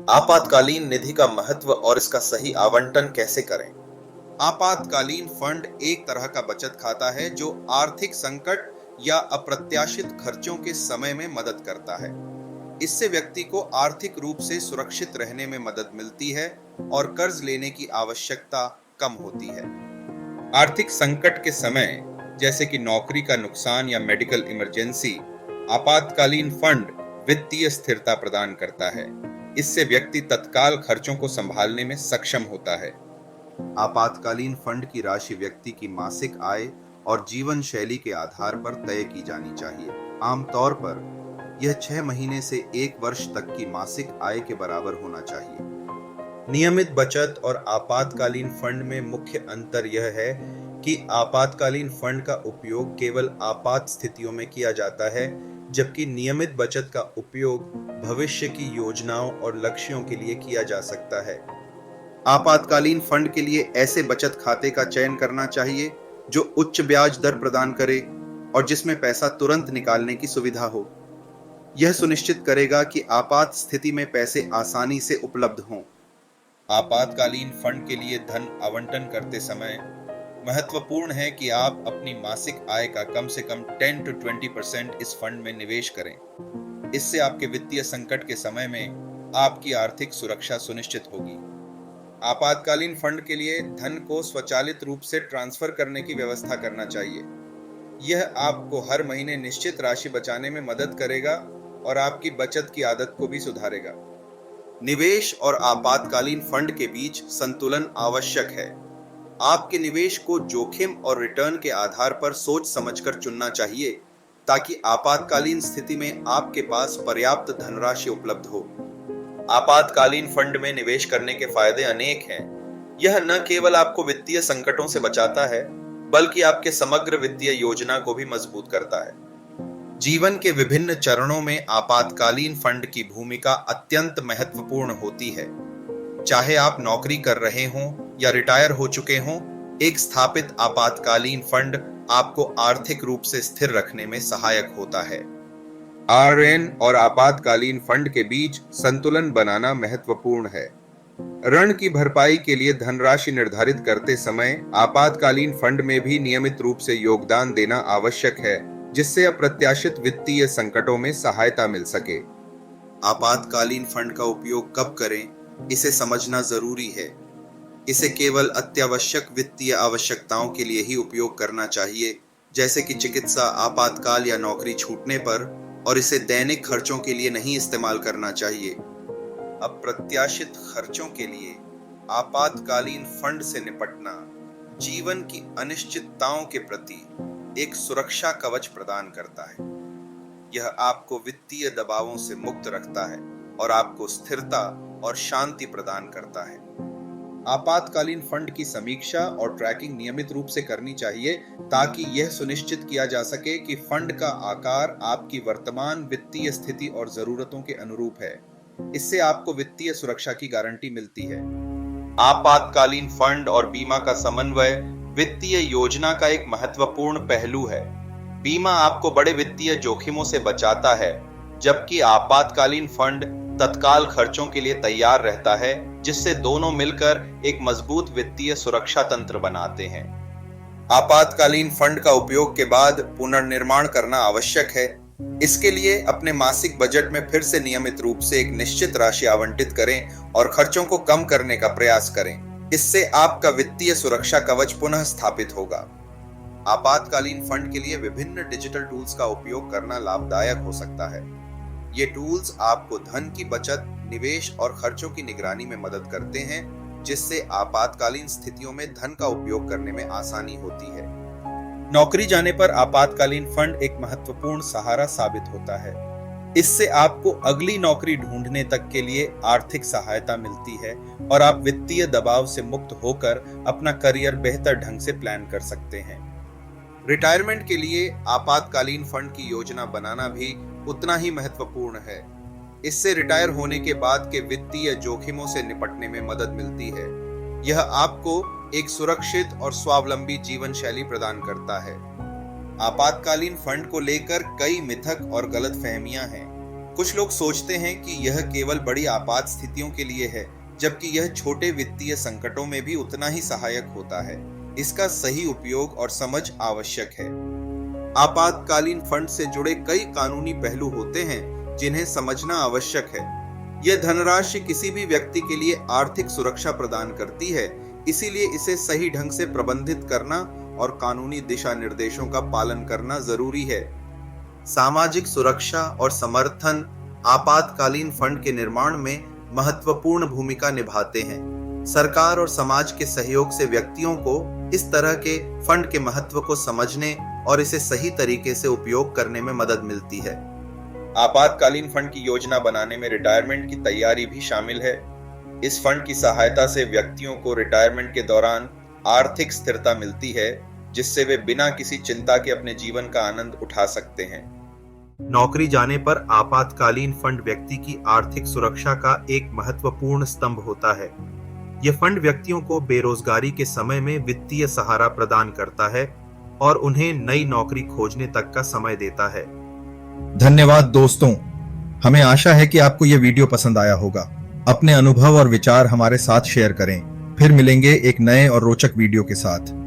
आपातकालीन निधि का महत्व और इसका सही आवंटन कैसे करें। आपातकालीन फंड एक तरह का बचत खाता है जो आर्थिक संकट या अप्रत्याशित खर्चों के समय में मदद करता है। इससे व्यक्ति को आर्थिक रूप से सुरक्षित रहने में मदद मिलती है और कर्ज लेने की आवश्यकता कम होती है। आर्थिक संकट के समय जैसे कि नौकरी का नुकसान या मेडिकल इमरजेंसी, आपातकालीन फंड वित्तीय स्थिरता प्रदान करता है। इससे व्यक्ति तत्काल खर्चों को संभालने में सक्षम होता है। आपातकालीन फंड की राशि व्यक्ति की मासिक आय और जीवन शैली के आधार पर तय की जानी चाहिए। आमतौर पर यह 6 महीने से 1 वर्ष तक की मासिक आय के बराबर होना चाहिए। नियमित बचत और आपातकालीन फंड में मुख्य अंतर यह है कि आपातकालीन फंड का उपयोग केवल आपात स्थितियों में किया जाता है, जबकि नियमित बचत का उपयोग भविष्य की योजनाओं और लक्ष्यों के लिए किया जा सकता है। आपातकालीन फंड के लिए ऐसे बचत खाते का चयन करना चाहिए जो उच्च ब्याज दर प्रदान करे और जिसमें पैसा तुरंत निकालने की सुविधा हो। यह सुनिश्चित करेगा कि आपात स्थिति में पैसे आसानी से उपलब्ध हों। आपातकालीन फंड के लिए धन आवंटन करते समय महत्वपूर्ण है कि आप अपनी मासिक आय का कम से कम 10 to 20% इस फंड में निवेश करें। इससे आपके वित्तीय संकट के समय में आपकी आर्थिक सुरक्षा सुनिश्चित होगी। आपातकालीन फंड के लिए धन को स्वचालित रूप से ट्रांसफर करने की व्यवस्था करना चाहिए। यह आपको हर महीने निश्चित राशि बचाने में मदद करेगा और आपकी बचत की आदत को भी सुधारेगा। निवेश और आपातकालीन फंड के बीच संतुलन आवश्यक है। आपके निवेश को जोखिम और रिटर्न के आधार पर सोच समझकर चुनना चाहिए ताकि आपातकालीन स्थिति में आपके पास पर्याप्त धनराशि उपलब्ध हो। आपातकालीन फंड में निवेश करने के फायदे अनेक हैं। यह न केवल आपको वित्तीय संकटों से बचाता है, बल्कि आपके समग्र वित्तीय योजना को भी मजबूत करता है। जीवन के विभिन्न चरणों में आपातकालीन फंड की भूमिका अत्यंत महत्वपूर्ण होती है। चाहे आप नौकरी कर रहे हों या रिटायर हो चुके हों, एक स्थापित आपातकालीन फंड आपको आर्थिक रूप से स्थिर रखने में सहायक होता है। आरएन और आपातकालीन फंड के बीच संतुलन बनाना महत्वपूर्ण है। ऋण की भरपाई के लिए धनराशि निर्धारित करते समय आपातकालीन फंड में भी नियमित रूप से योगदान देना आवश्यक है, जिससे अप्रत्याशित वित्तीय संकटों में सहायता मिल सके। आपातकालीन फंड का उपयोग कब करें, इसे समझना जरूरी है। इसे केवल अत्यावश्यक वित्तीय आवश्यकताओं के लिए ही उपयोग करना चाहिए, जैसे कि चिकित्सा आपातकाल या नौकरी छूटने पर, और इसे दैनिक खर्चों के लिए नहीं इस्तेमाल करना चाहिए। अप्रत्याशित खर्चों के लिए आपातकालीन फंड से निपटना जीवन की अनिश्चितताओं के प्रति एक सुरक्षा कवच प्रदान करता है। यह आपको वित्तीय दबावों से मुक्त रखता है और आपको स्थिरता और शांति प्रदान करता है। आपातकालीन फंड की समीक्षा और ट्रैकिंग नियमित रूप से करनी चाहिए ताकि यह सुनिश्चित किया जा सके कि फंड का आकार आपकी वर्तमान वित्तीय स्थिति और जरूरतों के अनुरूप है। इससे आपको वित्तीय सुरक्षा की गारंटी मिलती है। आपातकालीन फंड और बीमा का समन्वय वित्तीय योजना का एक महत्वपूर्ण पहलू है। बीमा आपको बड़े वित्तीय जोखिमों से बचाता है, जबकि आपातकालीन फंड तत्काल खर्चों के लिए तैयार रहता है, जिससे दोनों मिलकर एक मजबूत वित्तीय सुरक्षा तंत्र बनाते हैं। आपातकालीन फंड का उपयोग के बाद पुनर्निर्माण करना आवश्यक है। इसके लिए अपने मासिक बजट में फिर से नियमित रूप से एक निश्चित राशि आवंटित करें और खर्चों को कम करने का प्रयास करें। इससे आपका वित्तीय सुरक्षा कवच पुनः स्थापित होगा। आपातकालीन फंड के लिए विभिन्न डिजिटल टूल्स का उपयोग करना लाभदायक हो सकता है। ये टूल्स आपको धन की बचत, निवेश और खर्चों की निगरानी में मदद करते हैं, जिससे आपातकालीन स्थितियों में धन का उपयोग करने में आसानी होती है। नौकरी जाने पर आपातकालीन फंड एक महत्वपूर्ण सहारा साबित होता है। इससे आपको अगली नौकरी ढूंढने तक के लिए आर्थिक सहायता मिलती है और आप वित्तीय दबाव से मुक्त होकर अपना करियर बेहतर ढंग से प्लान कर सकते हैं। रिटायरमेंट के लिए आपातकालीन फंड की योजना बनाना भी उतना ही महत्वपूर्ण है। इससे रिटायर होने के बाद के वित्तीय जोखिमों से निपटने में मदद मिलती है। यह आपको एक सुरक्षित और स्वावलंबी जीवन शैली प्रदान करता है। आपातकालीन फंड को लेकर कई मिथक और गलतफहमियां हैं। कुछ लोग सोचते हैं कि यह केवल बड़ी आपात स्थितियों के लिए है, जबकि यह छोटे वित्तीय संकटों में भी उतना ही सहायक होता है। इसका सही उपयोग और समझ आवश्यक है। आपातकालीन फंड से जुड़े कई कानूनी पहलू होते हैं जिन्हें समझना आवश्यक है। यह धनराशि किसी भी व्यक्ति के लिए आर्थिक सुरक्षा प्रदान करती है, इसीलिए इसे सही ढंग से प्रबंधित करना और कानूनी दिशा निर्देशों का पालन करना जरूरी है। सामाजिक सुरक्षा और समर्थन आपातकालीन फंड के निर्माण में महत्वपूर्ण भूमिका निभाते हैं। सरकार और समाज के सहयोग से व्यक्तियों को इस तरह के फंड के महत्व को समझने और इसे सही तरीके से उपयोग करने में मदद मिलती है। आपातकालीन फंड की योजना बनाने में रिटायरमेंट की तैयारी भी शामिल है। इस फंड की सहायता से व्यक्तियों को रिटायरमेंट के दौरान आर्थिक स्थिरता मिलती है, जिससे वे बिना किसी चिंता के अपने जीवन का आनंद उठा सकते हैं। नौकरी जाने पर आपातकालीन फंड व्यक्ति की आर्थिक सुरक्षा का एक महत्वपूर्ण स्तंभ होता है। यह फंड व्यक्तियों को बेरोजगारी के समय में वित्तीय सहारा प्रदान करता है और उन्हें नई नौकरी खोजने तक का समय देता है। धन्यवाद दोस्तों, हमें आशा है कि आपको यह वीडियो पसंद आया होगा। अपने अनुभव और विचार हमारे साथ शेयर करें। फिर मिलेंगे एक नए और रोचक वीडियो के साथ।